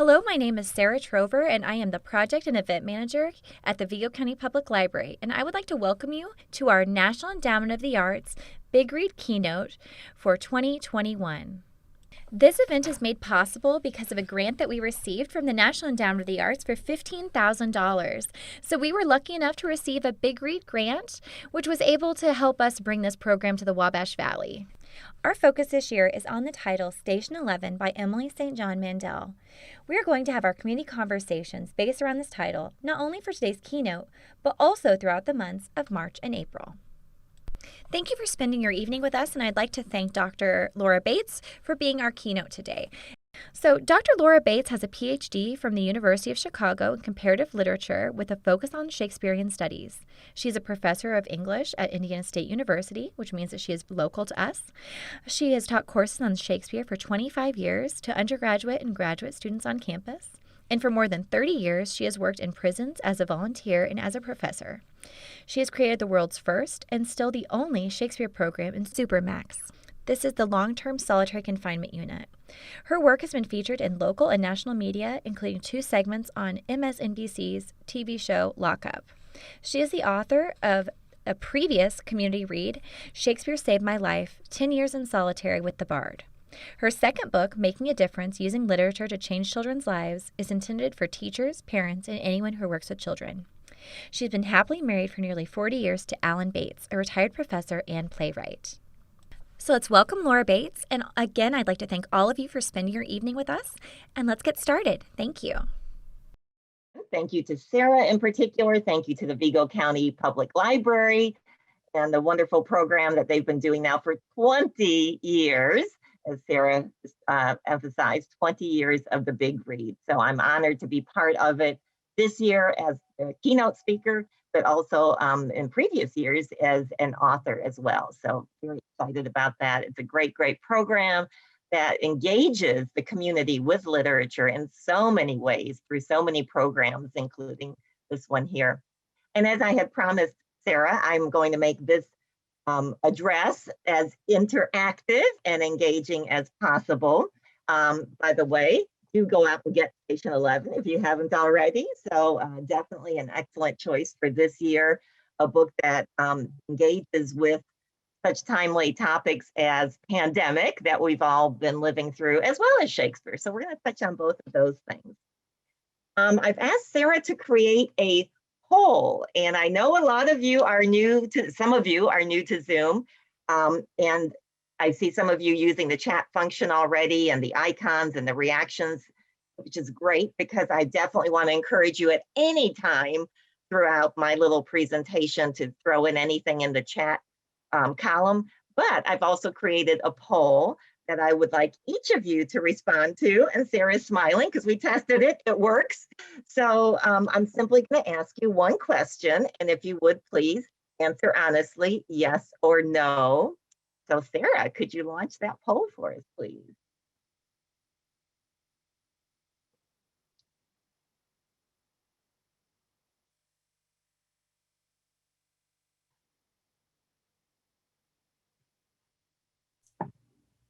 Hello, my name is Sarah Trover, and I am the Project and Event Manager at the Vigo County Public Library, and I would like to welcome you to our National Endowment of the Arts Big Read Keynote for 2021. This event is made possible because of a grant that we received from the National Endowment of the Arts for $15,000. So we were lucky enough to receive a Big Read grant, which was able to help us bring this program to the Wabash Valley. Our focus this year is on the title Station 11 by Emily St. John Mandel. We are going to have our community conversations based around this title, not only for today's keynote, but also throughout the months of March and April. Thank you for spending your evening with us, and I'd like to thank Dr. Laura Bates for being our keynote today. So, Dr. Laura Bates has a PhD from the University of Chicago in comparative literature with a focus on Shakespearean studies. She's a professor of English at Indiana State University, which means that she is local to us. She has taught courses on Shakespeare for 25 years to undergraduate and graduate students on campus. And for more than 30 years, she has worked in prisons as a volunteer and as a professor. She has created the world's first and still the only Shakespeare program in Supermax. This is the long-term solitary confinement unit. Her work has been featured in local and national media, including 2 segments on MSNBC's TV show Lock Up. She is the author of a previous community read, Shakespeare Saved My Life, 10 Years in Solitary with the Bard. Her second book, Making a Difference, Using Literature to Change Children's Lives, is intended for teachers, parents, and anyone who works with children. She's been happily married for nearly 40 years to Alan Bates, a retired professor and playwright. So let's welcome Laura Bates, and again, I'd like to thank all of you for spending your evening with us, and let's get started. Thank you. Thank you to Sarah in particular. Thank you to the Vigo County Public Library and the wonderful program that they've been doing now for 20 years, as Sarah emphasized, 20 years of the Big Read. So I'm honored to be part of it this year as a keynote speaker, but also in previous years as an author as well. So very excited about that. It's a great, great program that engages the community with literature in so many ways through so many programs, including this one here. And as I had promised Sarah, I'm going to make this address as interactive and engaging as possible. By the way, do go out and get Station 11 if you haven't already. So definitely an excellent choice for this year, a book that engages with such timely topics as pandemic that we've all been living through, as well as Shakespeare. So we're going to touch on both of those things. I've asked Sarah to create a poll, and I know a lot of you are new to, some of you are new to Zoom, and I see some of you using the chat function already and the icons and the reactions, which is great because I definitely want to encourage you at any time throughout my little presentation to throw in anything in the chat column. But I've also created a poll that I would like each of you to respond to. And Sarah's smiling because we tested it, it works. So I'm simply going to ask you one question. And if you would please answer honestly, yes or no. So Sarah, could you launch that poll for us, please?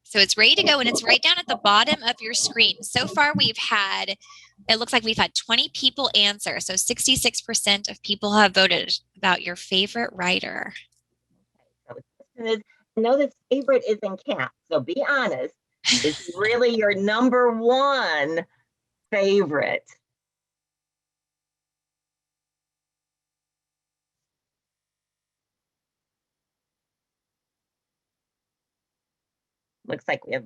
So it's ready to go, and it's right down at the bottom of your screen. So far, it looks like we've had 20 people answer. So 66% of people have voted about your favorite writer. So the question is, I know this favorite is in caps, so be honest. Is really your number one favorite? Looks like we have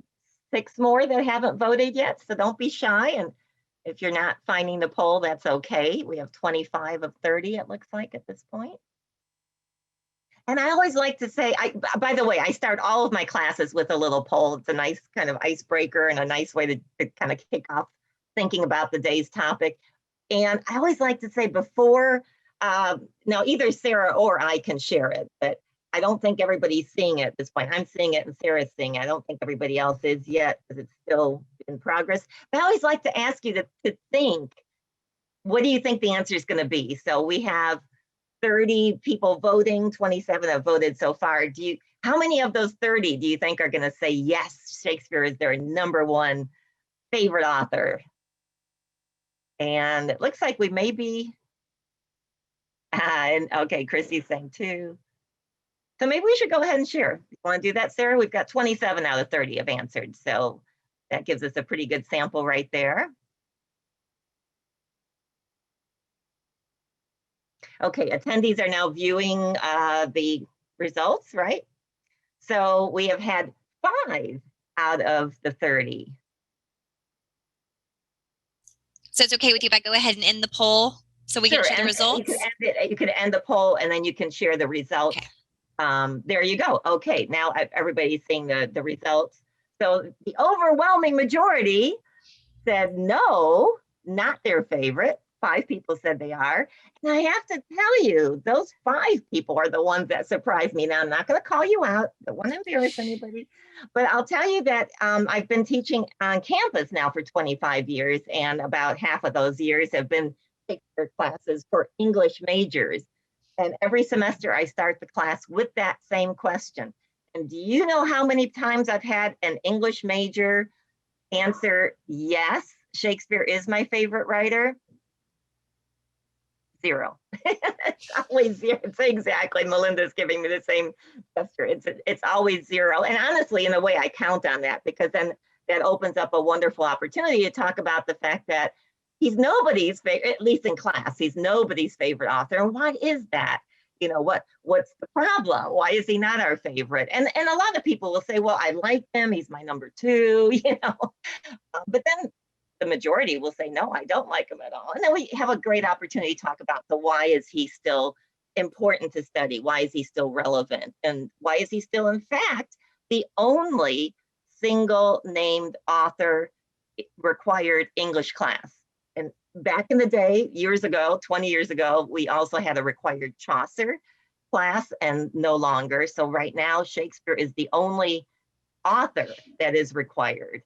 6 more that haven't voted yet, so don't be shy. And if you're not finding the poll, that's okay. We have 25 of 30, it looks like, at this point. And I always like to say, by the way, I start all of my classes with a little poll. It's a nice kind of icebreaker and a nice way to kind of kick off thinking about the day's topic. And I always like to say before, now either Sarah or I can share it, but I don't think everybody's seeing it at this point. I'm seeing it and Sarah's seeing it. I don't think everybody else is yet because it's still in progress. But I always like to ask you to think, what do you think the answer is going to be? So we have 30 people voting, 27 have voted so far. How many of those 30 do you think are going to say yes, Shakespeare is their number one favorite author? And it looks like we may be, and okay, Christy's saying 2. So maybe we should go ahead and share. You want to do that, Sarah? We've got 27 out of 30 have answered. So that gives us a pretty good sample right there. Okay, attendees are now viewing the results, right? So we have had 5 out of the 30. So it's okay with you if I go ahead and end the poll so we Sure, can share the and results? you could end the poll and then you can share the results. Okay. There you go. Okay, now everybody's seeing the results. So the overwhelming majority said no, not their favorite. 5 people said they are. And I have to tell you, those 5 people are the ones that surprised me. Now, I'm not going to call you out. Don't want to embarrass anybody. But I'll tell you that I've been teaching on campus now for 25 years, and about half of those years have been Shakespeare classes for English majors. And every semester I start the class with that same question. And do you know how many times I've had an English major answer, yes, Shakespeare is my favorite writer? 0. It's always 0. It's exactly, Melinda's giving me the same gesture. It's always 0. And honestly, in a way, I count on that, because then that opens up a wonderful opportunity to talk about the fact that he's nobody's favorite, at least in class, he's nobody's favorite author. And why is that? You know, what's the problem? Why is he not our favorite? And a lot of people will say, well, I like him, he's my number 2, you know. But then the majority will say, no, I don't like him at all. And then we have a great opportunity to talk about the why is he still important to study? Why is he still relevant? And why is he still, in fact, the only single named author required English class? And back in the day, years ago, 20 years ago, we also had a required Chaucer class, and no longer. So right now, Shakespeare is the only author that is required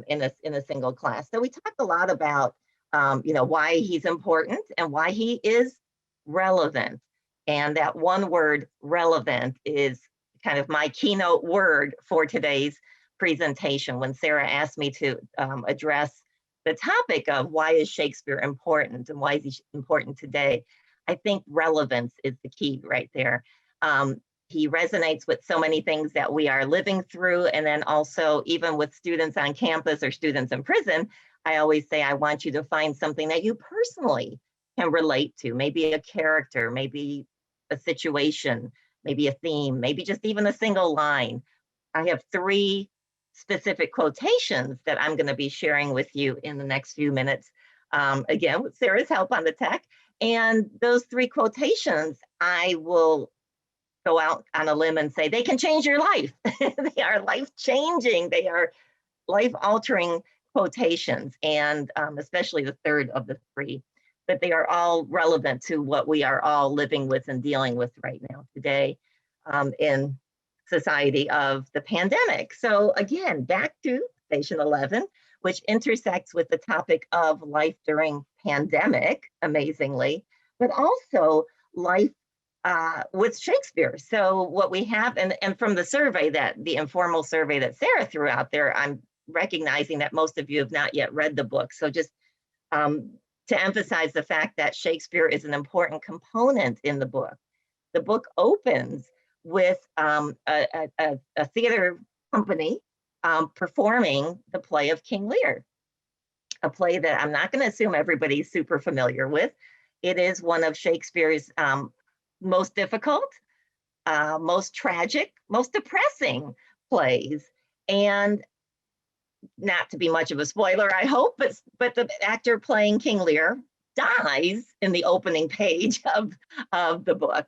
in a single class. So we talk a lot about you know, why he's important and why he is relevant. And that one word, relevant, is kind of my keynote word for today's presentation. When Sarah asked me to address the topic of why is Shakespeare important and why is he important today, I think relevance is the key right there. He resonates with so many things that we are living through. And then also, even with students on campus or students in prison, I always say, I want you to find something that you personally can relate to, maybe a character, maybe a situation, maybe a theme, maybe just even a single line. I have 3 specific quotations that I'm going to be sharing with you in the next few minutes, again, with Sarah's help on the tech. And those 3 quotations, I will go out on a limb and say they can change your life. They are life-changing. They are life-altering quotations, and especially the third of the 3. But they are all relevant to what we are all living with and dealing with right now today in society of the pandemic. So again, back to station 11, which intersects with the topic of life during pandemic, amazingly, but also life with Shakespeare. So what we have, and from the survey, that the informal survey that Sarah threw out there, I'm recognizing that most of you have not yet read the book. So just to emphasize the fact that Shakespeare is an important component in the book. The book opens with a theater company performing the play of King Lear, a play that I'm not going to assume everybody's super familiar with. It is one of Shakespeare's most difficult, most tragic, most depressing plays. And not to be much of a spoiler, I hope, but the actor playing King Lear dies in the opening page of the book.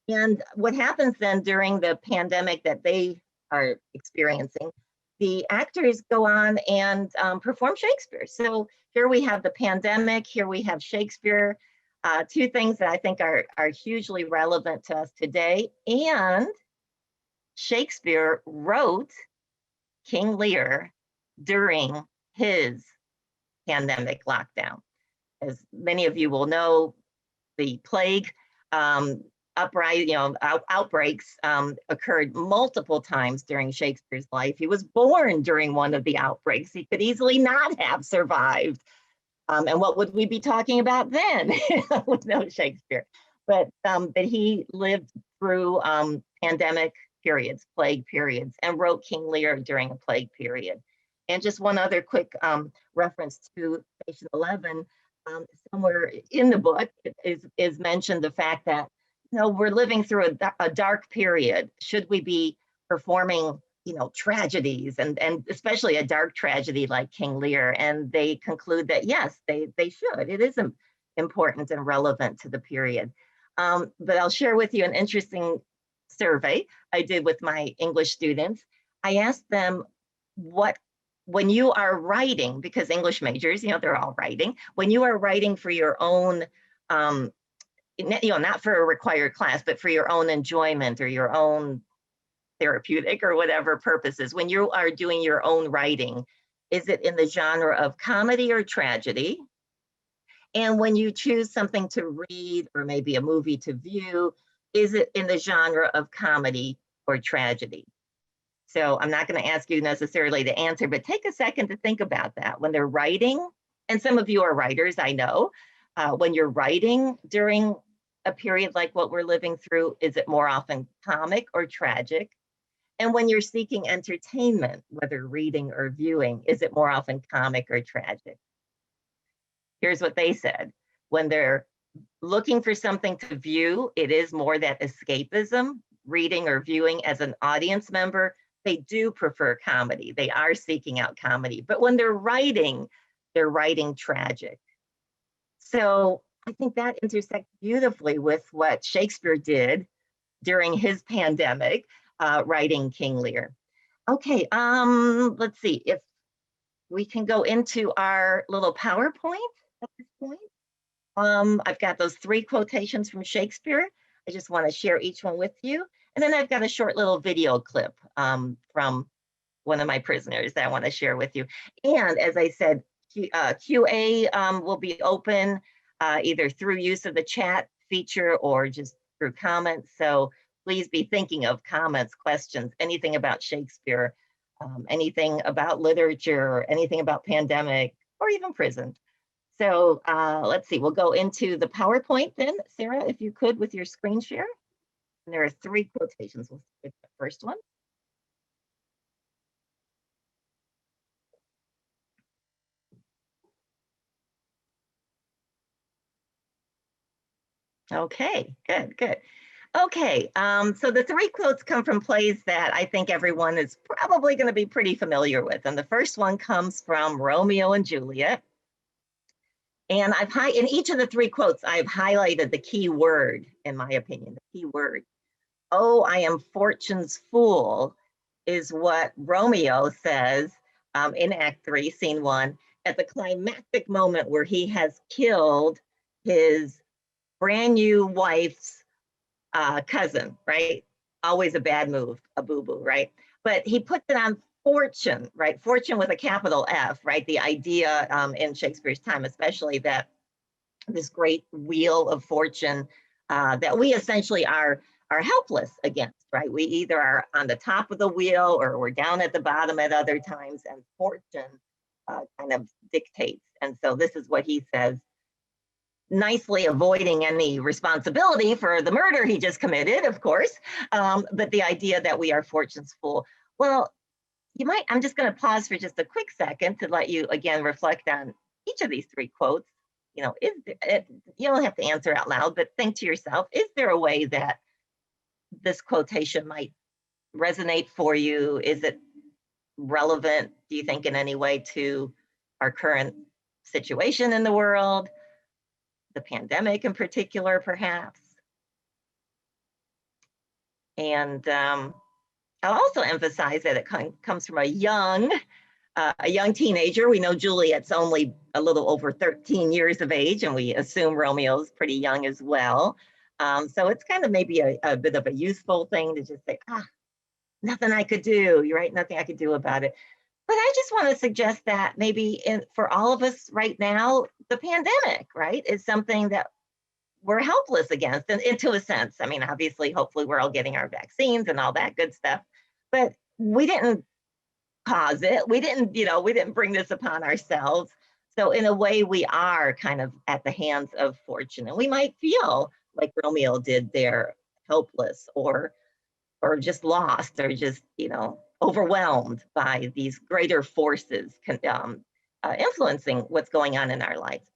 And what happens then during the pandemic that they are experiencing, the actors go on and perform Shakespeare. So here we have the pandemic, here we have Shakespeare, 2 things that I think are hugely relevant to us today. And Shakespeare wrote King Lear during his pandemic lockdown. As many of you will know, the plague outbreaks occurred multiple times during Shakespeare's life. He was born during one of the outbreaks. He could easily not have survived And what would we be talking about then with no Shakespeare? But he lived through pandemic periods, plague periods, and wrote King Lear during a plague period. And just one other quick reference to station 11, somewhere in the book is mentioned the fact that, you know, we're living through a dark period. Should we be performing, you know, tragedies and especially a dark tragedy like King Lear? And they conclude that yes, they should. It is important and relevant to the period. But I'll share with you an interesting survey I did with my English students. I asked them when you are writing, because English majors, you know, they're all writing, when you are writing for your own, you know, not for a required class, but for your own enjoyment or your own therapeutic or whatever purposes, when you are doing your own writing, is it in the genre of comedy or tragedy? And when you choose something to read or maybe a movie to view, is it in the genre of comedy or tragedy? So I'm not going to ask you necessarily to answer, but take a second to think about that. When they're writing, and some of you are writers, I know, when you're writing during a period like what we're living through, is it more often comic or tragic? And when you're seeking entertainment, whether reading or viewing, is it more often comic or tragic? Here's what they said. When they're looking for something to view, it is more that escapism, reading or viewing as an audience member. They do prefer comedy. They are seeking out comedy. But when they're writing tragic. So I think that intersects beautifully with what Shakespeare did during his pandemic, writing King Lear. Okay, let's see if we can go into our little PowerPoint at this point. I've got those 3 quotations from Shakespeare. I just want to share each one with you. And then I've got a short little video clip from one of my prisoners that I want to share with you. And as I said, QA will be open either through use of the chat feature or just through comments. So please be thinking of comments, questions, anything about Shakespeare, anything about literature, anything about pandemic, or even prison. So let's see, we'll go into the PowerPoint then. Sarah, if you could, with your screen share. And there are 3 quotations. We'll start with the first one. Okay, good. Okay, so the 3 quotes come from plays that I think everyone is probably going to be pretty familiar with. And the first one comes from Romeo and Juliet. And in each of the 3 quotes, I've highlighted the key word, in my opinion, the key word. Oh, I am fortune's fool is what Romeo says in Act 3, Scene 1, at the climactic moment where he has killed his brand new wife's cousin, right? Always a bad move, a boo-boo, right? But he puts it on fortune, right? Fortune with a capital F, right? The idea in Shakespeare's time, especially, that this great wheel of fortune that we essentially are helpless against, right? We either are on the top of the wheel or we're down at the bottom at other times, and fortune kind of dictates. And so this is what he says, nicely avoiding any responsibility for the murder he just committed, of course, but the idea that we are fortune's fool. Well, I'm just going to pause for just a quick second to let you again reflect on each of these 3 quotes. You know, you don't have to answer out loud, but think to yourself, is there a way that this quotation might resonate for you? Is it relevant, do you think, in any way to our current situation in the world, the pandemic in particular, perhaps? And I'll also emphasize that it comes from a young teenager. We know Juliet's only a little over 13 years of age, and we assume Romeo's pretty young as well. So it's kind of maybe a bit of a useful thing to just say, nothing I could do. You're right, nothing I could do about it. But I just want to suggest that maybe for all of us right now, the pandemic, right, is something that we're helpless against, and to a sense. I mean, obviously, hopefully we're all getting our vaccines and all that good stuff, but we didn't cause it. We didn't bring this upon ourselves. So in a way, we are kind of at the hands of fortune, and we might feel like Romeo did there, helpless or just lost, or just, overwhelmed by these greater forces influencing what's going on in our lives.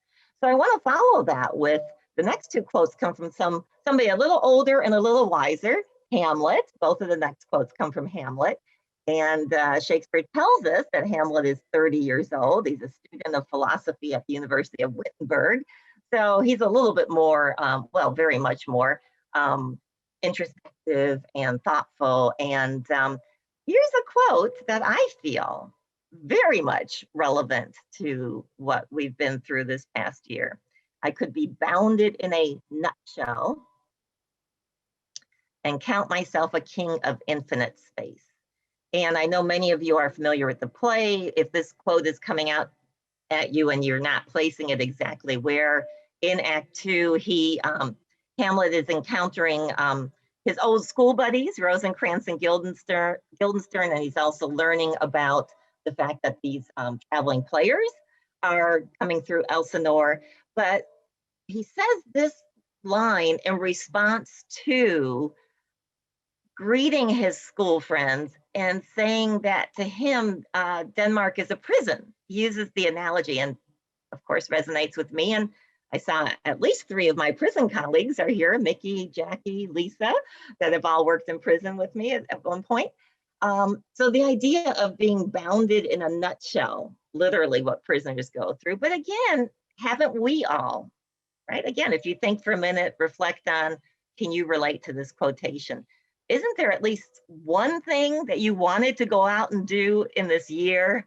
So I want to follow that with the next two quotes come from somebody a little older and a little wiser, Hamlet. Both of the next quotes come from Hamlet. And Shakespeare tells us that Hamlet is 30 years old. He's a student of philosophy at the University of Wittenberg. So he's a little bit more, very much more introspective and thoughtful. And here's a quote that I feel very much relevant to what we've been through this past year. I could be bounded in a nutshell and count myself a king of infinite space. And I know many of you are familiar with the play. If this quote is coming out at you and you're not placing it exactly where, in Act 2, Hamlet is encountering his old school buddies, Rosencrantz and Guildenstern, and he's also learning about the fact that these traveling players are coming through Elsinore. But he says this line in response to greeting his school friends and saying that to him, Denmark is a prison. He uses the analogy and of course resonates with me. And I saw at least 3 of my prison colleagues are here, Mickey, Jackie, Lisa, that have all worked in prison with me at one point. So the idea of being bounded in a nutshell, literally what prisoners go through. But again, haven't we all, right? Again, if you think for a minute, reflect on, can you relate to this quotation? Isn't there at least one thing that you wanted to go out and do in this year?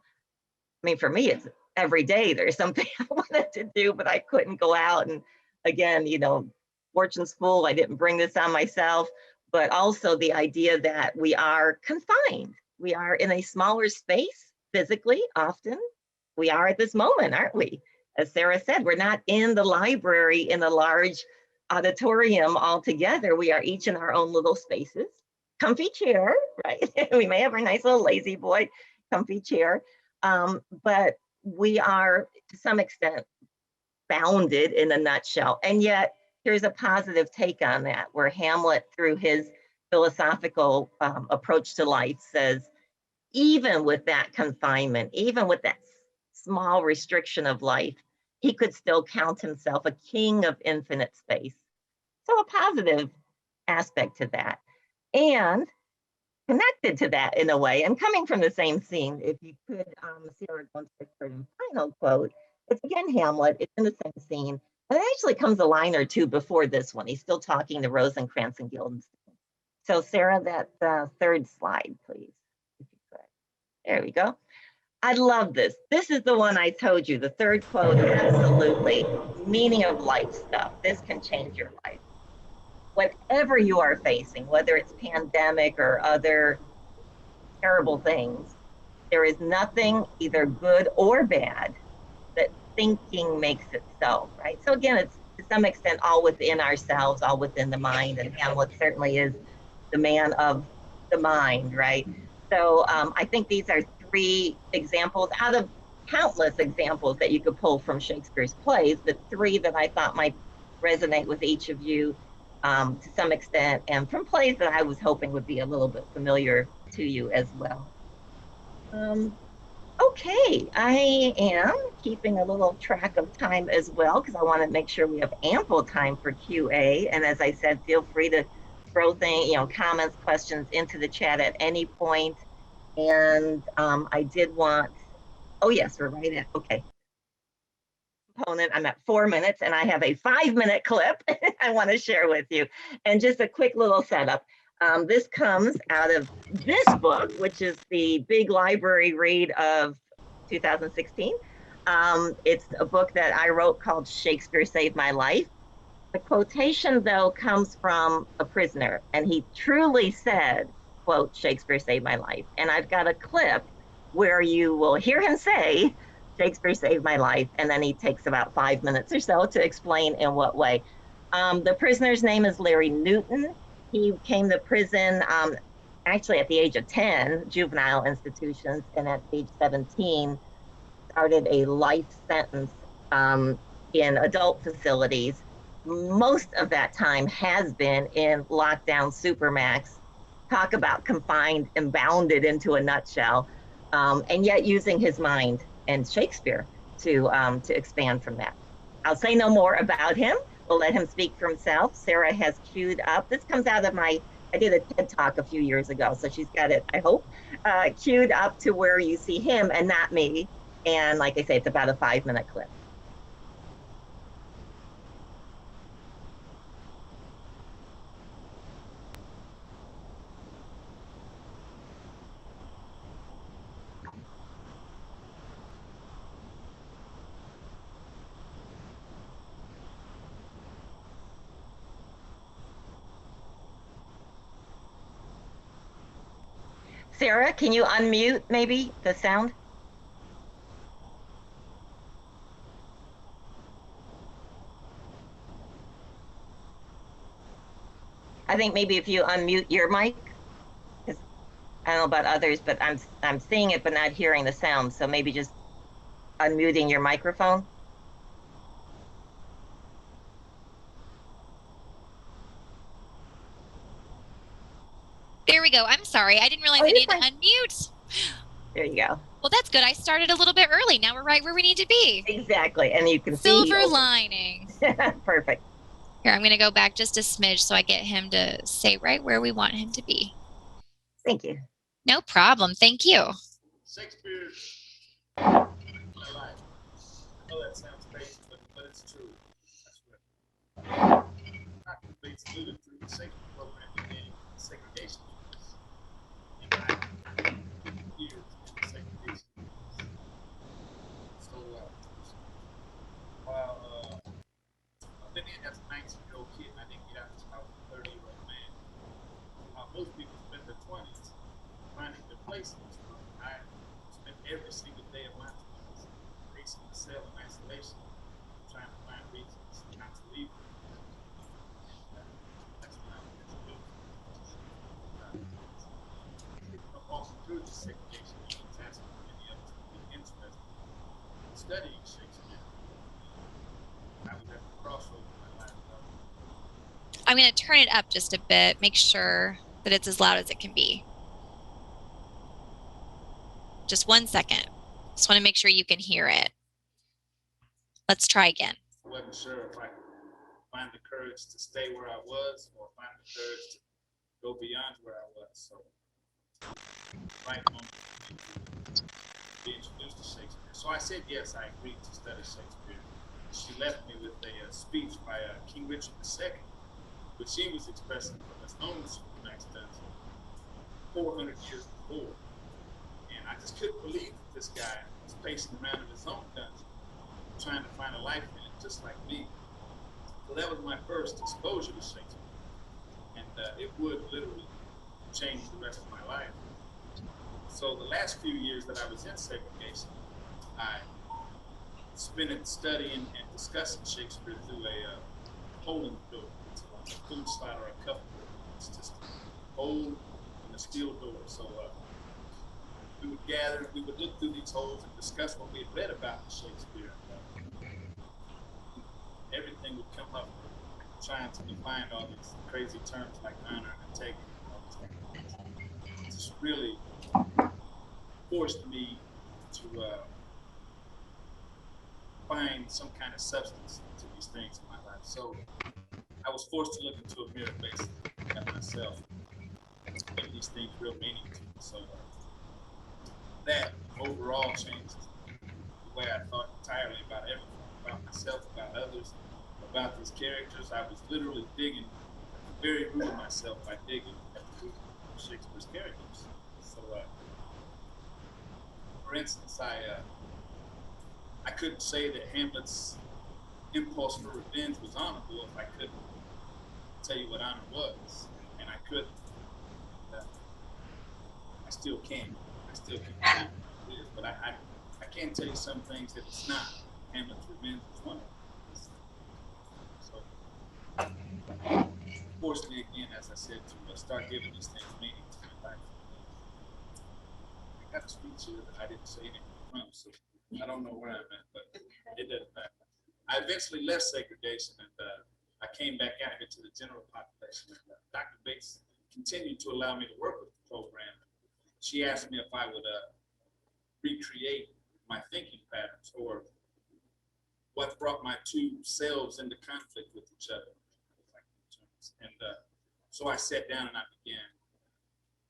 I mean, for me, it's every day there's something I wanted to do, but I couldn't go out. And again, fortune's full, I didn't bring this on myself, but also the idea that we are confined. We are in a smaller space physically, often. We are at this moment, aren't we? As Sarah said, we're not in the library in a large auditorium all together. We are each in our own little spaces. Comfy chair, right? We may have our nice little lazy boy comfy chair, but we are to some extent bounded in a nutshell. And yet here's a positive take on that, where Hamlet, through his philosophical approach to life, says, even with that confinement, even with that small restriction of life, he could still count himself a king of infinite space. So a positive aspect to that. And connected to that in a way, and coming from the same scene, if you could see our third and final quote, it's again Hamlet, it's in the same scene. And it actually comes a line or two before this one. He's still talking to Rosencrantz and Guildenstern. So Sarah, that third slide, please, if you could. There we go. I love this. This is the one I told you, the third quote, absolutely. Meaning of life stuff. This can change your life. Whatever you are facing, whether it's pandemic or other terrible things, there is nothing either good or bad that thinking makes it so, right? So again, it's to some extent all within ourselves, all within the mind, and Hamlet certainly is the man of the mind, right? So I think these are 3 examples out of countless examples that you could pull from Shakespeare's plays, but 3 that I thought might resonate with each of you to some extent, and from plays that I was hoping would be a little bit familiar to you as well. Okay, I am keeping a little track of time as well, because I want to make sure we have ample time for QA. And as I said, feel free to throw things, comments, questions into the chat at any point. And I did want, oh yes, we're right at, okay. Component, I'm at 4 minutes and I have a 5-minute clip I want to share with you. And just a quick little setup. This comes out of this book, which is the big library read of 2016. It's a book that I wrote called Shakespeare Saved My Life. The quotation, though, comes from a prisoner, and he truly said, quote, Shakespeare saved my life. And I've got a clip where you will hear him say, Shakespeare saved my life, and then he takes about 5 minutes or so to explain in what way. The prisoner's name is Larry Newton. He came to prison actually at the age of 10, juvenile institutions, and at age 17, started a life sentence in adult facilities. Most of that time has been in lockdown supermax. Talk about confined and bounded into a nutshell, and yet using his mind and Shakespeare to expand from that. I'll say no more about him. We'll let him speak for himself. Sarah has queued up. This comes out of I did a TED Talk a few years ago, so she's got it, I hope, queued up to where you see him and not me. And like I say, it's about a 5-minute clip. Sarah, can you unmute maybe the sound? I think maybe if you unmute your mic, because I don't know about others, but I'm seeing it but not hearing the sound. So maybe just unmuting your microphone. There we go. I'm sorry. I didn't realize I needed to unmute. There you go. Well, that's good. I started a little bit early. Now we're right where we need to be. Exactly. And you can Silver lining. Perfect. Here, I'm going to go back just a smidge so I get him to say right where we want him to be. Thank you. No problem. Thank you. Shakespeare. I know that sounds crazy, but it's true. That's what debates alluded through the Shakespeare program beginning segregation. And I years in segregation. So while I've been in as a 19-year-old kid, and I didn't get out until I was a 30-year-old man. While most people spend their 20s finding their place in this world, I spent every single day of my 20s facing a cell in isolation, trying to find reasons not to leave. That's when I was walking through the segregation, I was asking many others to be interested in studying Shakespeare. I was at the crossroads of my life. I'm going to turn it up just a bit, make sure that it's as loud as it can be. Just 1 second. Just want to make sure you can hear it. Let's try again. I wasn't sure if I could find the courage to stay where I was or find the courage to go beyond where I was. So, right moment to be introduced to Shakespeare. So I said yes, I agreed to study Shakespeare. She left me with a speech by King Richard II, which she was expressing from his own supermax dungeon 400 years before. And I just couldn't believe that this guy was pacing around in his own dungeon, trying to find a life in it, just like me. So that was my first exposure to Shakespeare. And it would literally change the rest of my life. So the last few years that I was in segregation, I spent it studying and discussing Shakespeare through a polling door. It's a food slide or a cup door. It's just a hole and a steel door. So we would gather, we would look through these holes and discuss what we had read about in Shakespeare. Everything would come up trying to define all these crazy terms like honor and integrity. It just really forced me to find some kind of substance to these things in my life. So I was forced to look into a mirror basically at myself and make these things real meaning to me. So that overall changed the way I thought entirely about everything, about myself, about others, about these characters. I was literally digging at the very root of myself by digging at the root of Shakespeare's characters. So, for instance, I couldn't say that Hamlet's impulse for revenge was honorable if I couldn't tell you what honor was, and I couldn't. I still can't. I still can't tell you what it is, but I can tell you some things that it's not. Hamlet's revenge was one of them. So, forced me again, as I said, to start giving these things meaning to my life. I got a speech here that I didn't say anything from, so I don't know where I'm at, but it doesn't matter. I eventually left segregation and I came back out here to the general population. And, Dr. Bates continued to allow me to work with the program. She asked me if I would recreate my thinking patterns or what brought my two selves into conflict with each other. And so I sat down and I began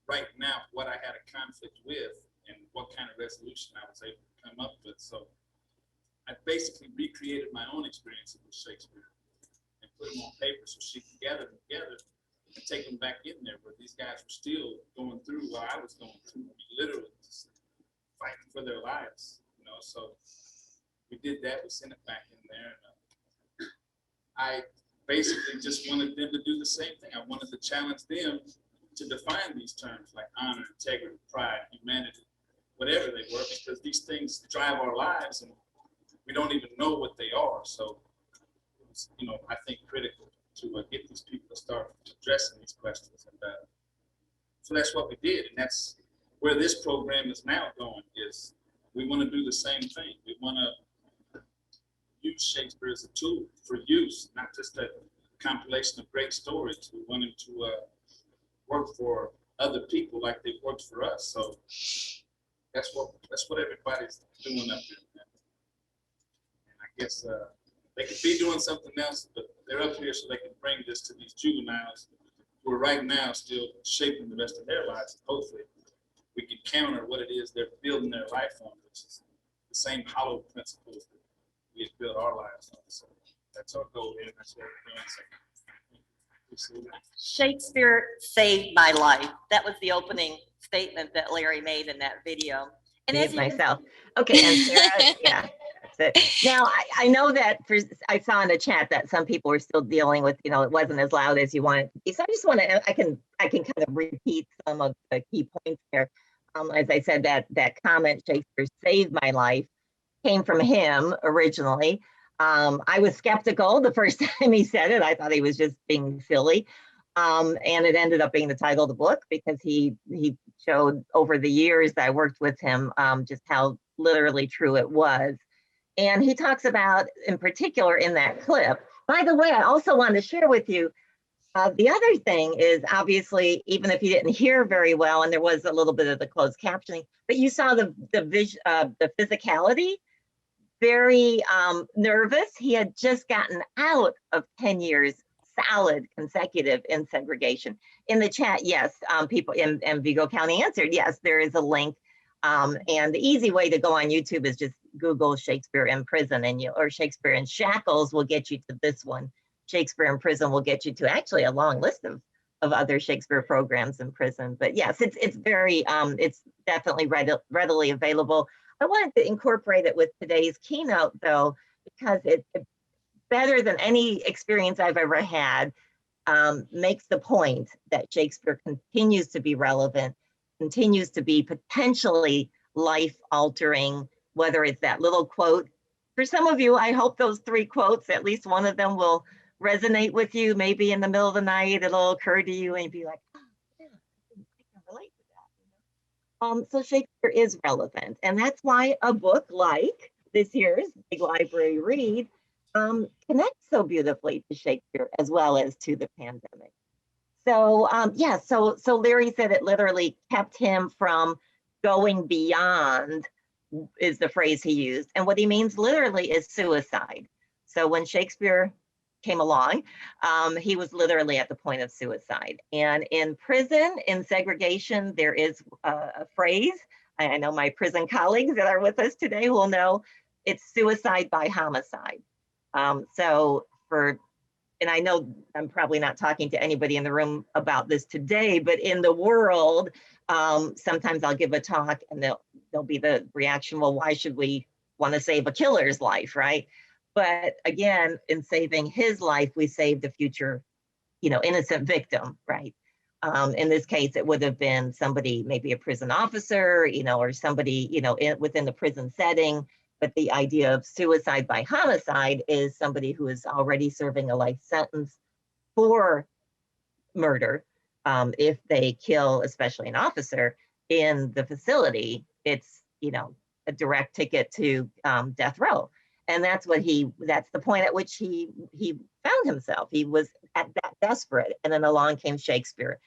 writing out what I had a conflict with and what kind of resolution I was able to come up with. So I basically recreated my own experiences with Shakespeare and put them on paper so she could gather them together and take them back in there where these guys were still going through what I was going through, literally just fighting for their lives, you know. So we did that, we sent it back in there. And, I basically just wanted them to do the same thing. I wanted to challenge them to define these terms like honor, integrity, pride, humanity, whatever they were, because these things drive our lives and we don't even know what they are. So, it was, you know, I think critical to get these people to start addressing these questions. And so that's what we did. And that's where this program is now going, is we want to do the same thing. We want to use Shakespeare as a tool for use, not just a compilation of great stories. We want him to work for other people like they've worked for us. So that's what everybody's doing up here. And I guess they could be doing something else, but they're up here so they can bring this to these juveniles who are right now still shaping the rest of their lives. And hopefully we can counter what it is they're building their life on, which is the same hollow principles that we have built our lives on. So that's our goal here, and that's what we're doing. So, Shakespeare saved my life. That was the opening statement that Larry made in that video. And as myself. Okay, and Sarah, yeah, that's it. Now, I know that I saw in the chat that some people were still dealing with, you know, it wasn't as loud as you wanted it to be. So I just want to, I can kind of repeat some of the key points there. As I said, that comment, Shakespeare saved my life, came from him originally. I was skeptical the first time he said it. I thought he was just being silly. And it ended up being the title of the book because he showed over the years that I worked with him just how literally true it was. And he talks about, in particular in that clip, by the way, I also want to share with you, the other thing is obviously, even if you didn't hear very well, and there was a little bit of the closed captioning, but you saw the physicality, very nervous. He had just gotten out of 10 years solid consecutive in segregation. In the chat, yes, people in Vigo County answered, yes, there is a link. And the easy way to go on YouTube is just Google Shakespeare in prison, and or Shakespeare in shackles will get you to this one. Shakespeare in prison will get you to actually a long list of other Shakespeare programs in prison. But yes, it's very, it's definitely readily available. I wanted to incorporate it with today's keynote though, because it better than any experience I've ever had, makes the point that Shakespeare continues to be relevant, continues to be potentially life-altering, whether it's that little quote. For some of you, I hope those 3 quotes, at least one of them will resonate with you. Maybe in the middle of the night, it'll occur to you and you'll be like, oh, yeah, I can relate to that. So Shakespeare is relevant. And that's why a book like this year's Big Library Read connects so beautifully to Shakespeare as well as to the pandemic. So yeah, so Larry said it literally kept him from going beyond, is the phrase he used. And what he means literally is suicide. So when Shakespeare came along, he was literally at the point of suicide. And in prison, in segregation, there is a phrase, I know my prison colleagues that are with us today will know, it's suicide by homicide. So and I know I'm probably not talking to anybody in the room about this today, but in the world, sometimes I'll give a talk and there'll be the reaction, well, why should we want to save a killer's life, right? But again, in saving his life, we saved a future, innocent victim, right? In this case, it would have been somebody, maybe a prison officer, or somebody, within the prison setting. But the idea of suicide by homicide is somebody who is already serving a life sentence for murder. If they kill, especially an officer in the facility, it's, a direct ticket to death row. And that's the point at which he found himself. He was at that desperate, and then along came Shakespeare.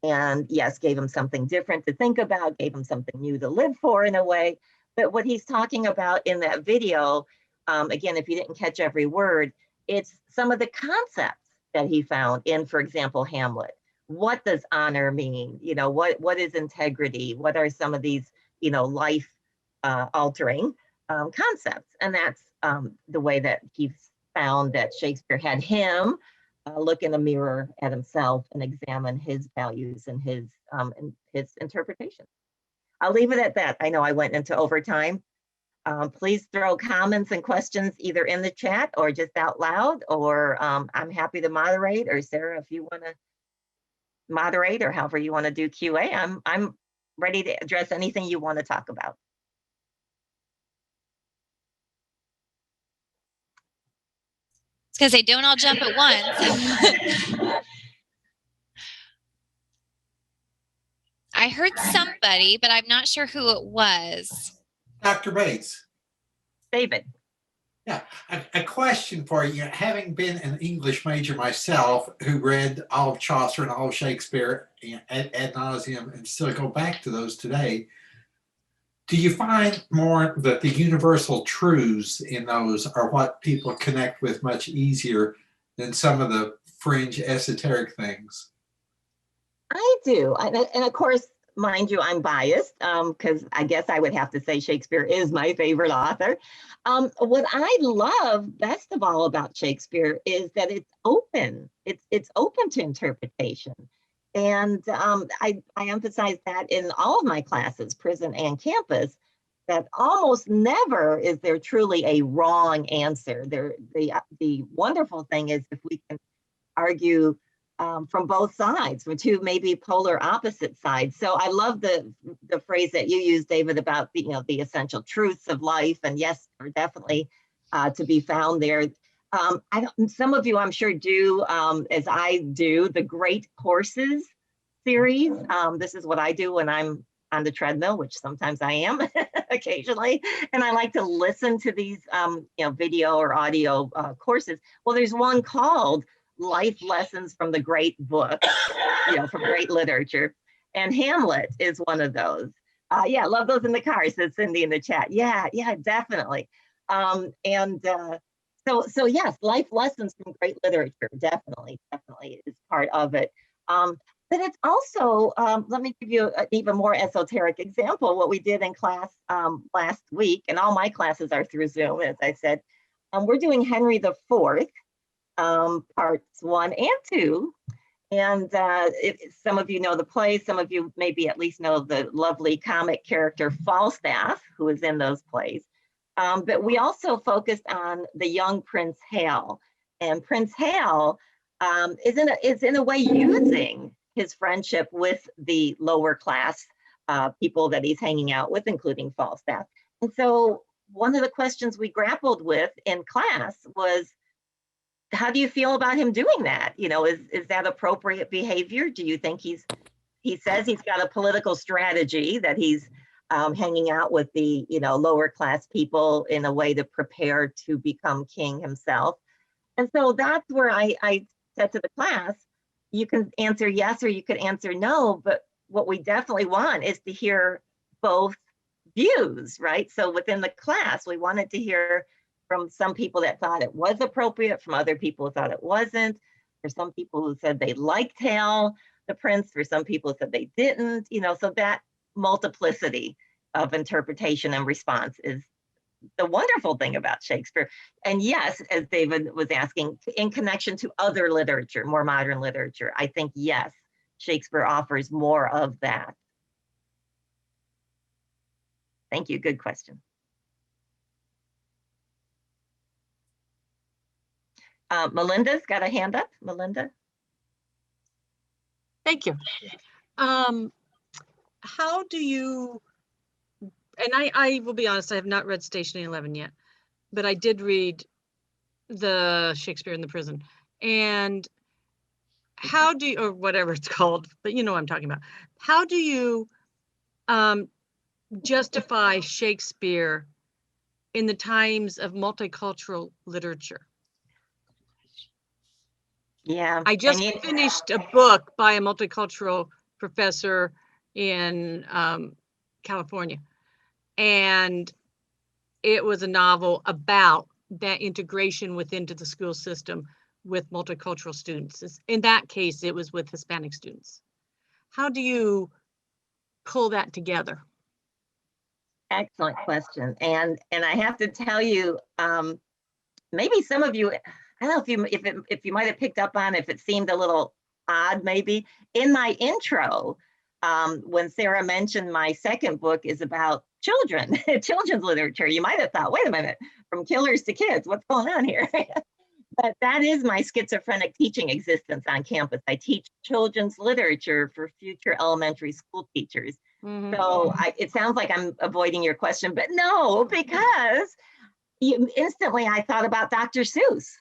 And yes, gave him something different to think about, gave him something new to live for in a way. But what he's talking about in that video, again, if you didn't catch every word, it's some of the concepts that he found in, for example, Hamlet. What does honor mean? You know, what is integrity? What are some of these, you know, life altering concepts? And that's the way that he found that Shakespeare had him look in a mirror at himself and examine his values and his interpretation. I'll leave it at that. I know I went into overtime. Please throw comments and questions either in the chat or just out loud, or I'm happy to moderate, or Sarah, if you want to moderate, or however you want to do QA, I'm ready to address anything you want to talk about. It's because they don't all jump at once. I heard somebody, but I'm not sure who it was. Dr. Bates. David. Yeah, a question for you. Having been an English major myself, who read all of Chaucer and all of Shakespeare ad nauseum and still go back to those today, do you find more that the universal truths in those are what people connect with much easier than some of the fringe esoteric things? I do. And of course, mind you, I'm biased because I guess I would have to say Shakespeare is my favorite author. What I love best of all about Shakespeare is that it's open. It's open to interpretation. And I emphasize that in all of my classes, prison and campus, that almost never is there truly a wrong answer. The wonderful thing is if we can argue from both sides, from two maybe polar opposite sides. So I love the phrase that you used, David, about the essential truths of life, and yes, they're definitely to be found there. Some of you, I'm sure, do as I do, the Great Courses series. This is what I do when I'm on the treadmill, which sometimes I am occasionally, and I like to listen to these video or audio courses. Well, there's one called Life Lessons from the Great Book, from great literature. And Hamlet is one of those. Yeah, love those in the car, says Cindy in the chat. Yeah, definitely. So yes, life lessons from great literature, definitely is part of it. But it's also, let me give you an even more esoteric example, what we did in class last week, and all my classes are through Zoom, as I said. We're doing Henry IV, parts 1 and 2. And some of you know the play, some of you maybe at least know the lovely comic character Falstaff, who is in those plays. But we also focused on the young Prince Hal. And Prince Hal is in a way using his friendship with the lower class people that he's hanging out with, including Falstaff. And so one of the questions we grappled with in class was, how do you feel about him doing that? Is that appropriate behavior? Do you think he says he's got a political strategy, that he's hanging out with the lower class people in a way to prepare to become king himself? And so that's where I said to the class, you can answer yes or you could answer no, but what we definitely want is to hear both views, right? So within the class, we wanted to hear from some people that thought it was appropriate, from other people who thought it wasn't, for some people who said they liked Hal, the prince, for some people who said they didn't, so that multiplicity of interpretation and response is the wonderful thing about Shakespeare. And yes, as David was asking, in connection to other literature, more modern literature, I think, yes, Shakespeare offers more of that. Thank you, good question. Melinda's got a hand up. Melinda. Thank you. How do you, and I will be honest, I have not read Station 11 yet, but I did read the Shakespeare in the Prison. And how do you, or whatever it's called, but you know what I'm talking about. How do you justify Shakespeare in the times of multicultural literature? Yeah. I just finished a book by a multicultural professor in California, and it was a novel about that integration into the school system with multicultural students. In that case, it was with Hispanic students. How do you pull that together? Excellent question. And I have to tell you, maybe some of you, I don't know if you might have picked up on, if it seemed a little odd, maybe in my intro, when Sarah mentioned my second book is about children, children's literature, you might have thought, wait a minute, from killers to kids, what's going on here? But that is my schizophrenic teaching existence on campus. I teach children's literature for future elementary school teachers. Mm-hmm. So it sounds like I'm avoiding your question, but no, because instantly I thought about Dr. Seuss,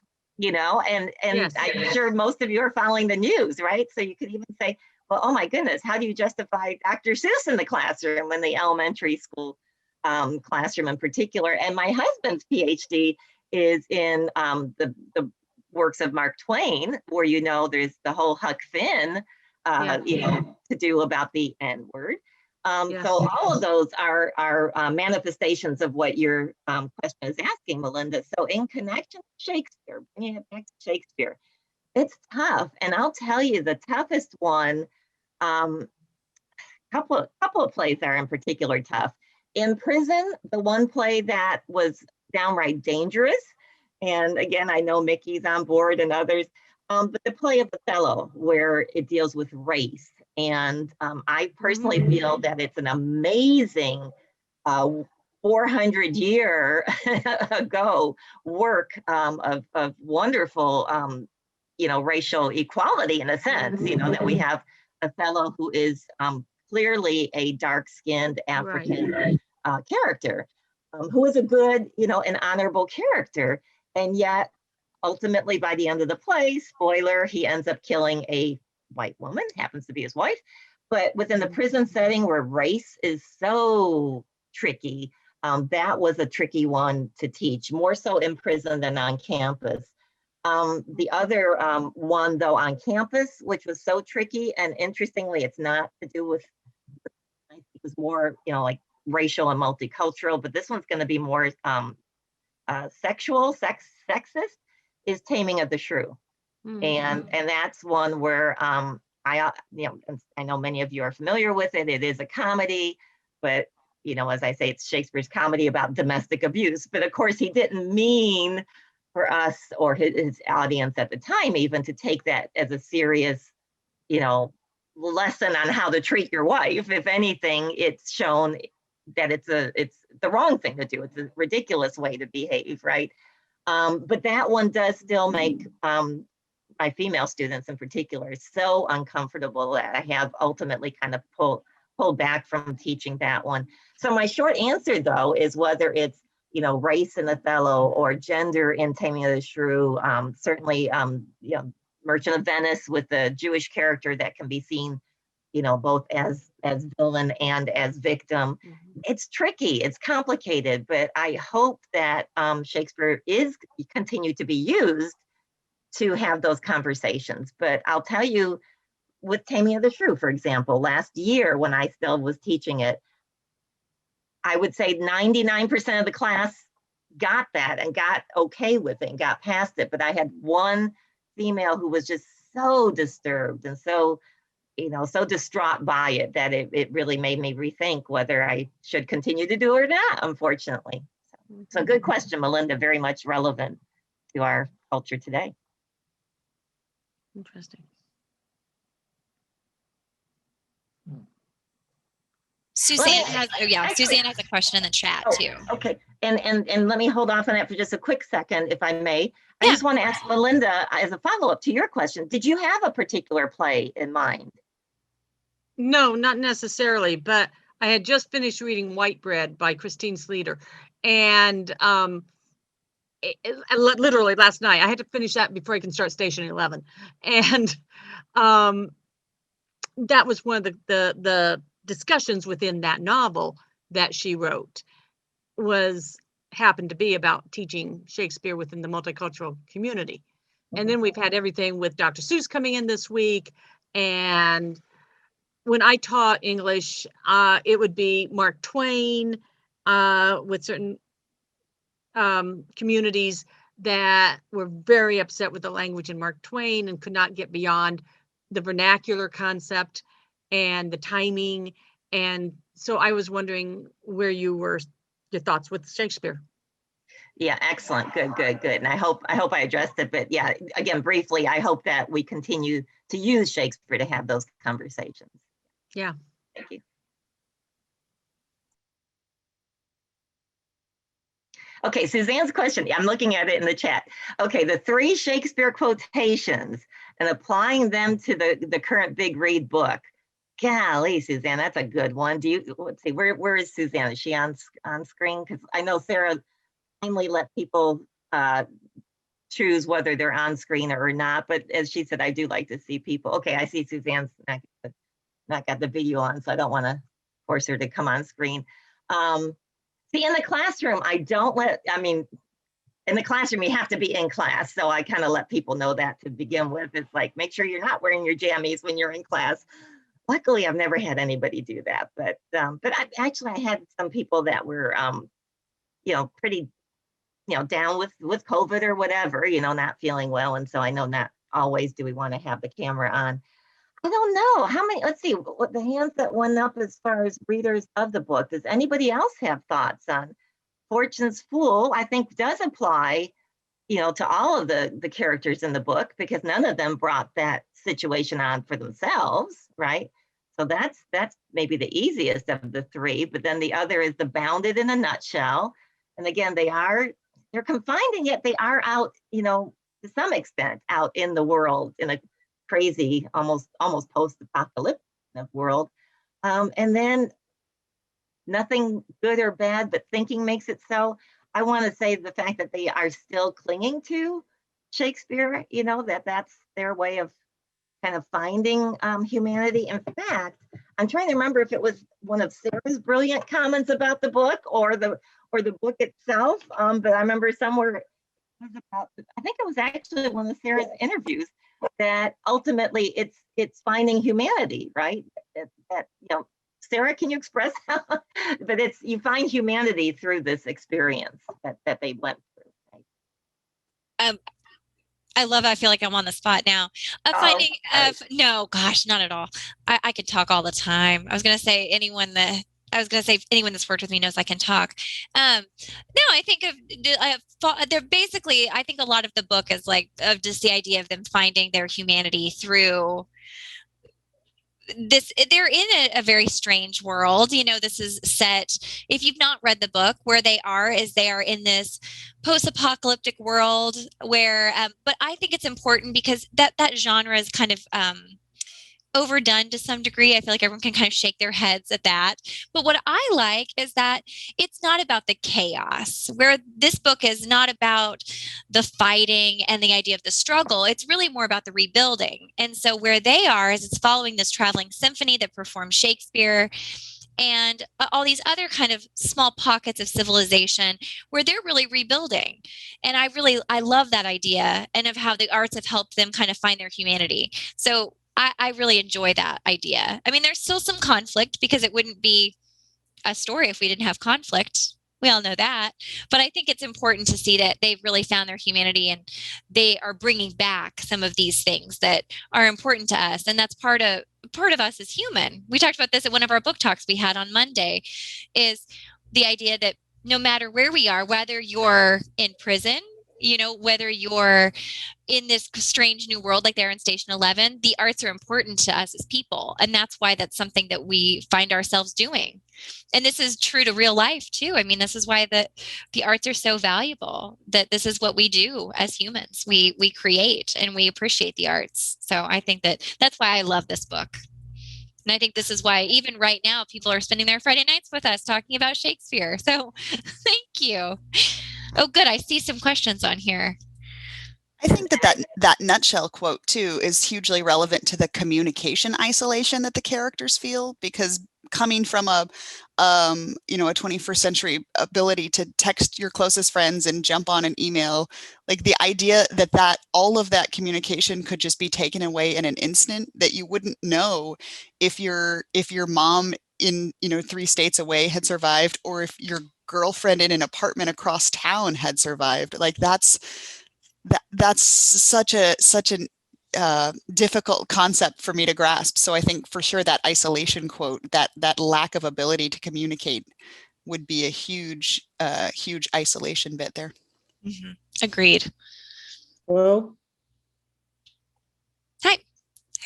and Yes. I'm sure most of you are following the news, right? So you could even say, well, oh my goodness, how do you justify Dr. Seuss in the classroom, in the elementary school classroom in particular? And my husband's PhD is in the works of Mark Twain, where there's the whole Huck Finn, to do about the N word. Yes. So all of those are manifestations of what your question is asking, Melinda. So in connection to Shakespeare, bringing it back to Shakespeare, it's tough. And I'll tell you the toughest one, couple of plays are in particular tough. In Prison, the one play that was downright dangerous, and again, I know Mickey's on board and others, but the play of Othello, where it deals with race. And I personally feel that it's an amazing 400-year ago work of wonderful, racial equality in a sense, that we have Othello, who is clearly a dark-skinned African character, who is a good, an honorable character. And yet, ultimately, by the end of the play, spoiler, he ends up killing a white woman, happens to be his wife. But within the prison setting where race is so tricky, that was a tricky one to teach, more so in prison than on campus. The other one, though, on campus, which was so tricky, and interestingly, it's not to do with, it was more, like racial and multicultural, but this one's going to be more sexist, is Taming of the Shrew. And that's one where I know many of you are familiar with it. It is a comedy, but as I say, it's Shakespeare's comedy about domestic abuse. But of course, he didn't mean for us or his audience at the time even to take that as a serious, lesson on how to treat your wife. If anything, it's shown that it's the wrong thing to do. It's a ridiculous way to behave, right? But that one does still make my female students in particular so uncomfortable that I have ultimately kind of pulled back from teaching that one. So my short answer, though, is whether it's race in Othello or gender in Taming of the Shrew, certainly Merchant of Venice with the Jewish character that can be seen both as villain and as victim. It's tricky, it's complicated, but I hope that Shakespeare is continue to be used to have those conversations. But I'll tell you, with Taming of the Shrew, for example, last year when I still was teaching it, I would say 99% of the class got that and got okay with it and got past it. But I had one female who was just so disturbed and so distraught by it that it really made me rethink whether I should continue to do it or not, unfortunately. So good question, Melinda, very much relevant to our culture today. Interesting. Suzanne has a question in the chat too. Okay, and let me hold off on that for just a quick second, if I may. I just want to ask Melinda, as a follow-up to your question, did you have a particular play in mind? No, not necessarily, but I had just finished reading White Bread by Christine Sleater, and literally last night, I had to finish that before I can start Station 11, and that was one of the discussions within that novel that she wrote happened to be about teaching Shakespeare within the multicultural community. And then we've had everything with Dr. Seuss coming in this week. And when I taught English, it would be Mark Twain with certain communities that were very upset with the language in Mark Twain and could not get beyond the vernacular concept and the timing. And so I was wondering where your thoughts with Shakespeare. Yeah, excellent. Good, good, good. And I hope I addressed it, but yeah, again, briefly, I hope that we continue to use Shakespeare to have those conversations. Yeah. Thank you. Okay, Suzanne's question. I'm looking at it in the chat. Okay, the 3 Shakespeare quotations and applying them to the current Big Read book. Golly, Suzanne, that's a good one. Let's see, where is Suzanne? Is she on screen? Because I know Sarah kindly let people choose whether they're on screen or not, but as she said, I do like to see people. Okay, I see Suzanne's not got the video on, so I don't want to force her to come on screen. See, in the classroom, in the classroom, you have to be in class. So I kind of let people know that to begin with. It's like, make sure you're not wearing your jammies when you're in class. Luckily, I've never had anybody do that. But I had some people that were, pretty, down with COVID or whatever, not feeling well. And so I know not always do we want to have the camera on. I don't know how many, let's see what the hands that went up as far as readers of the book. Does anybody else have thoughts on Fortune's Fool? I think does apply, to all of the characters in the book, because none of them brought that situation on for themselves, right? So that's maybe the easiest of the 3, but then the other is the Bounded in a Nutshell. And again, they're confined, and yet they are out, to some extent out in the world in a crazy, almost post-apocalyptic world. And then Nothing Good or Bad, but Thinking Makes It So. I want to say the fact that they are still clinging to Shakespeare, that's their way of kind of finding humanity. In fact, I'm trying to remember if it was one of Sarah's brilliant comments about the book or the book itself. But I remember somewhere, I think it was actually one of Sarah's interviews, that ultimately it's finding humanity, right? That Sarah, can you express how? But you find humanity through this experience that they went through. Right? I love it. I feel like I'm on the spot now. No, gosh, not at all. I could talk all the time. I was going to say anyone that's worked with me knows I can talk. No, I think they're basically, I think a lot of the book is of just the idea of them finding their humanity through this. They're in a very strange world. This is set, if you've not read the book, where they are in this post-apocalyptic world where, but I think it's important because that genre is kind of, overdone to some degree. I feel like everyone can kind of shake their heads at that. But what I like is that it's not about the chaos, where this book is not about the fighting and the idea of the struggle. It's really more about the rebuilding. And so where they are is it's following this traveling symphony that performs Shakespeare and all these other kind of small pockets of civilization where they're really rebuilding. And I love that idea, and of how the arts have helped them kind of find their humanity. So I really enjoy that idea. I mean, there's still some conflict because it wouldn't be a story if we didn't have conflict. We all know that. But I think it's important to see that they've really found their humanity, and they are bringing back some of these things that are important to us. And that's part of us as human. We talked about this at one of our book talks we had on Monday, is the idea that no matter where we are, whether you're in prison, whether you're in this strange new world like they're in Station 11, the arts are important to us as people. And that's why that's something that we find ourselves doing. And this is true to real life too. I mean, this is why the arts are so valuable, that this is what we do as humans. We create and we appreciate the arts. So I think that's why I love this book. And I think this is why even right now, people are spending their Friday nights with us talking about Shakespeare. So thank you. Oh, good. I see some questions on here. I think that nutshell quote too is hugely relevant to the communication isolation that the characters feel, because coming from a 21st century ability to text your closest friends and jump on an email, like the idea that all of that communication could just be taken away in an instant, that you wouldn't know if your mom in 3 states away had survived, or if your girlfriend in an apartment across town had survived. Like that's such an difficult concept for me to grasp. So I think for sure that isolation quote, that lack of ability to communicate, would be a huge isolation bit there. Mm-hmm. Agreed. Hello. Hi,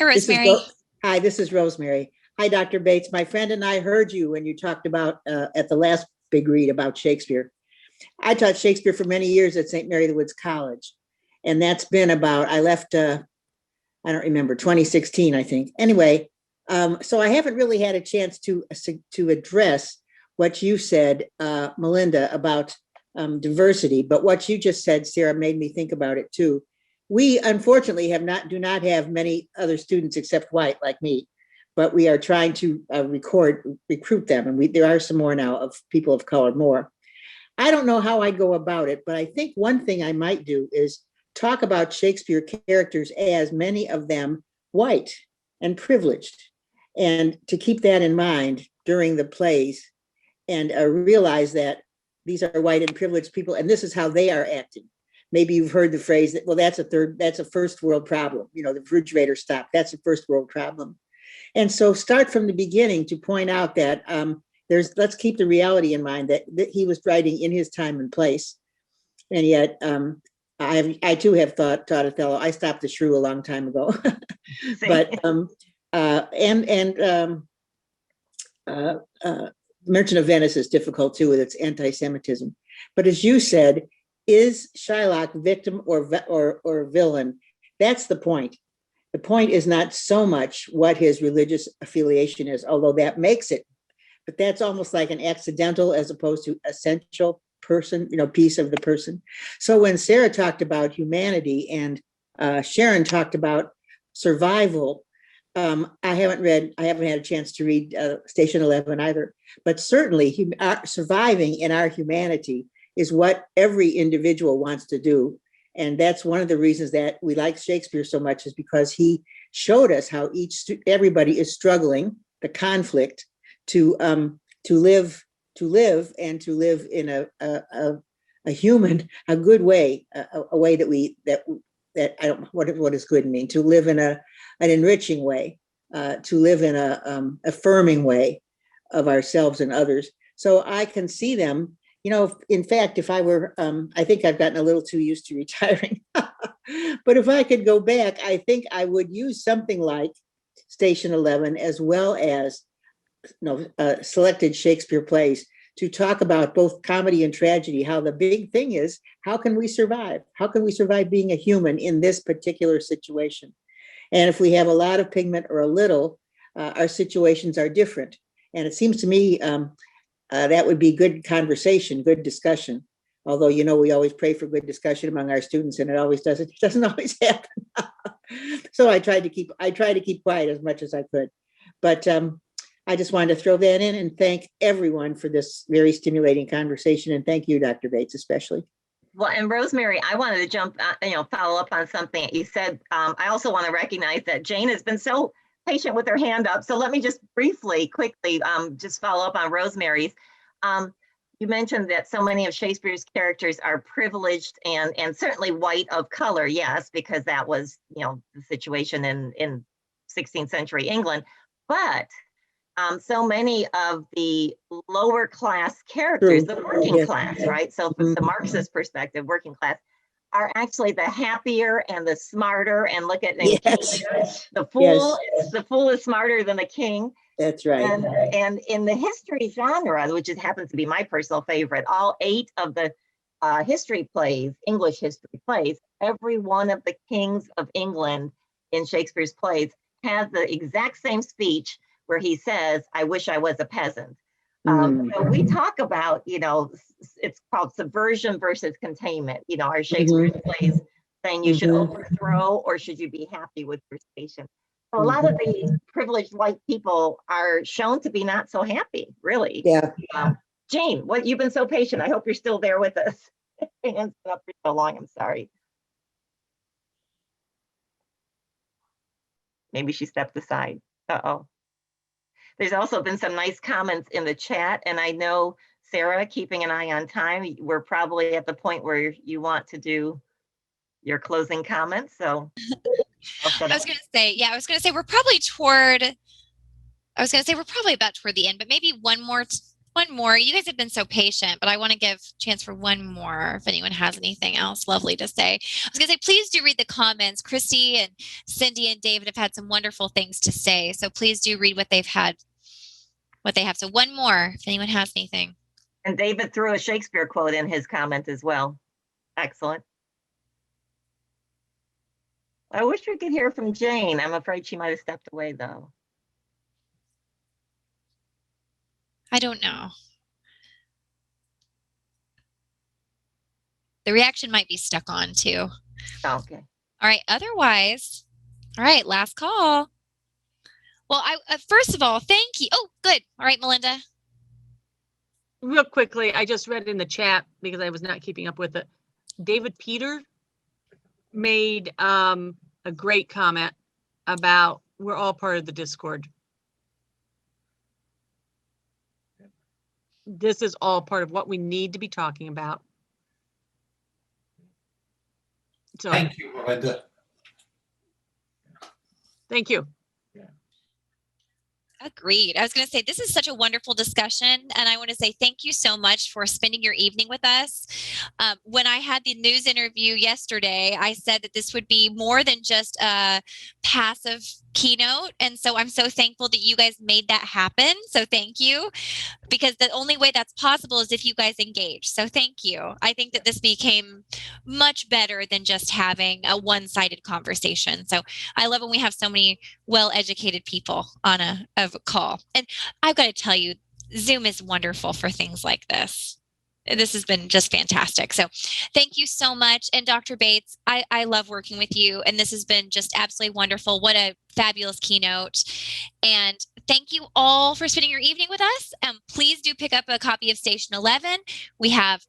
Rosemary. Hi, this is Rosemary. Hi, Dr. Bates. My friend and I heard you when you talked about at the last big read about Shakespeare. I taught Shakespeare for many years at St. Mary the Woods College. And that's been about, I left, I don't remember, 2016, I think. Anyway, so I haven't really had a chance to address what you said, Melinda, about diversity, but what you just said, Sarah, made me think about it too. We unfortunately do not have many other students except white like me, but we are trying to recruit them. And there are some more now of people of color more. I don't know how I go about it, but I think one thing I might do is talk about Shakespeare characters as many of them white and privileged, and to keep that in mind during the plays, and realize that these are white and privileged people, and this is how they are acting. Maybe you've heard the phrase that, well, that's a first world problem. The refrigerator stopped. That's a first world problem. And so start from the beginning to point out that let's keep the reality in mind that he was writing in his time and place, and yet. I too have taught Othello. I stopped the Shrew a long time ago, but Merchant of Venice is difficult too with its anti-Semitism. But as you said, is Shylock victim or villain? That's the point. The point is not so much what his religious affiliation is, although that makes it, but that's almost like an accidental as opposed to essential person, piece of the person. So when Sarah talked about humanity and Sharon talked about survival, I haven't had a chance to read Station 11 either, but certainly surviving in our humanity is what every individual wants to do. And that's one of the reasons that we like Shakespeare so much, is because he showed us how everybody is struggling, the conflict to live and to live in a human, a good way, a way that I don't, what does good mean? To live in an enriching way, to live in a affirming way of ourselves and others. So I can see them, in fact, if I were, I think I've gotten a little too used to retiring, but if I could go back, I think I would use something like Station 11 as well as selected Shakespeare plays to talk about both comedy and tragedy, how the big thing is, how can we survive? How can we survive being a human in this particular situation? And if we have a lot of pigment or a little, our situations are different. And it seems to me that would be good conversation, good discussion. Although, we always pray for good discussion among our students, and it doesn't always happen. So I try to keep quiet as much as I could. But I just wanted to throw that in and thank everyone for this very stimulating conversation. And thank you, Dr. Bates, especially. Well, and Rosemary, I wanted to follow up on something that you said. I also want to recognize that Jane has been so patient with her hand up. So let me just quickly, just follow up on Rosemary's. You mentioned that so many of Shakespeare's characters are privileged and certainly white of color. Yes, because that was, the situation in 16th century England. But so many of the lower class characters, the working class, right? So from the Marxist perspective, working class are actually the happier and the smarter. And look at the fool. Yes. The fool is smarter than the king. That's right. And in the history genre, which happens to be my personal favorite, all 8 of the history plays, English history plays, every one of the kings of England in Shakespeare's plays has the exact same speech where he says, "I wish I was a peasant." So we talk about, it's called subversion versus containment. Our Shakespeare plays saying you should Mhm. overthrow or should you be happy with your station. So a lot of the privileged white people are shown to be not so happy, really. Yeah. Jane, what, you've been so patient. I hope you're still there with us. Hands been up for so long, I'm sorry. Maybe she stepped aside. Uh-oh. There's also been some nice comments in the chat, and I know, Sarah, keeping an eye on time, we're probably at the point where you want to do your closing comments, so. I was going to say, yeah, I was going to say we're probably about toward the end, but maybe one more. You guys have been so patient, but I want to give a chance for one more if anyone has anything else lovely to say. I was going to say, please do read the comments. Christy and Cindy and David have had some wonderful things to say, so please do read what they have. So one more if anyone has anything. And David threw a Shakespeare quote in his comment as well. Excellent. I wish we could hear from Jane. I'm afraid she might have stepped away though. I don't know. The reaction might be stuck on too. Okay. All right. Otherwise, all right, last call. Well, first of all, thank you. Oh, good. All right, Melinda. Real quickly, I just read in the chat because I was not keeping up with it. David Peter made a great comment about we're all part of the Discord. This is all part of what we need to be talking about. So Thank you, Melinda. thank you. Agreed. I was going to say, this is such a wonderful discussion, and I want to say thank you so much for spending your evening with us. When I had the news interview yesterday, I said that this would be more than just a passive keynote, and so I'm so thankful that you guys made that happen. So thank you, because the only way that's possible is if you guys engage. So thank you. I think that this became much better than just having a one-sided conversation. So I love when we have so many well-educated people on a call. And I've got to tell you, Zoom is wonderful for things like this. This has been just fantastic. So thank you so much. And Dr. Bates, I love working with you. And this has been just absolutely wonderful. What a fabulous keynote. And thank you all for spending your evening with us. Please do pick up a copy of Station 11. We have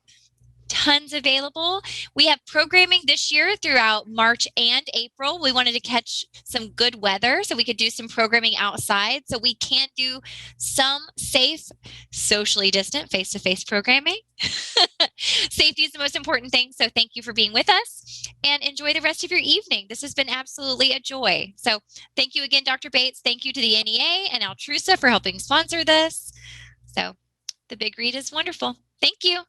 tons available. We have programming this year throughout March and April. We wanted to catch some good weather so we could do some programming outside. So we can do some safe, socially distant, face-to-face programming. Safety is the most important thing. So thank you for being with us and enjoy the rest of your evening. This has been absolutely a joy. So thank you again, Dr. Bates. Thank you to the NEA and 𝘚𝘪𝘧 for helping sponsor this. So the Big Read is wonderful. Thank you.